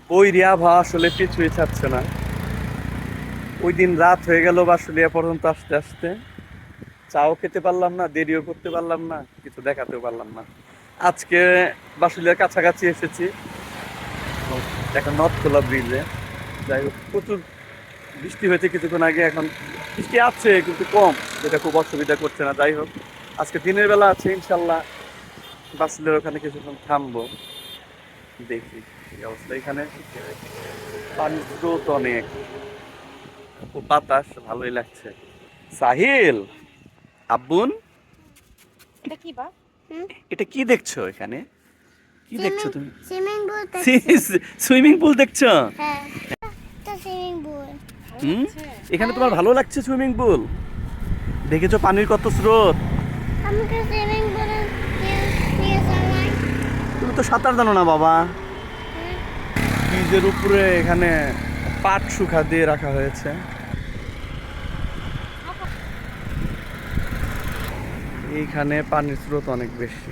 ওই আবহাওয়া আসলে পিছুই ছাড়ছে না। ওই দিন রাত হয়ে গেল বাসুলিয়া পর্যন্ত আসতে আসতে, চাও খেতে পারলাম না, দেরিও করতে পারলাম না, কিছু দেখাতেও পারলাম না। আজকে বাসুলিয়ার কাছাকাছি এসেছি, এখন নথখোলা ব্রিজে। যাই হোক, প্রচুর বৃষ্টি হয়েছে কিছুক্ষণ আগে, এখন বৃষ্টি আছে কিন্তু কম, যেটা খুব অসুবিধা করছে না। যাই হোক, আজকে দিনের বেলা আছে, ইনশাল্লাহ বাসুলিয়ার ওখানে কিছুক্ষণ থামবো, দেখি কি অবস্থা। এখানে পানির স্রোত অনেক, ও বাতাস ভালোই লাগছে। সাহিল, আব্বুন, এটা কি বা? এটা কি দেখছো এখানে? কি দেখছো তুমি? সুইমিং পুল দেখছি। সুইমিং পুল দেখছো? হ্যাঁ, এটা সুইমিং পুল। ভালো হুম, লাগছে? এখানে তোমার ভালো লাগছে সুইমিং পুল? দেখেছো পানির কত স্রোত? আমি তো সুইমিং পুলে নিয়ে যাই। তুমি তো সাঁতার জানো না বাবা। ব্রিজের উপরে এখানে পাট শুকা দিয়ে রাখা হয়েছে। এইখানে পানির স্রোত অনেক বেশি।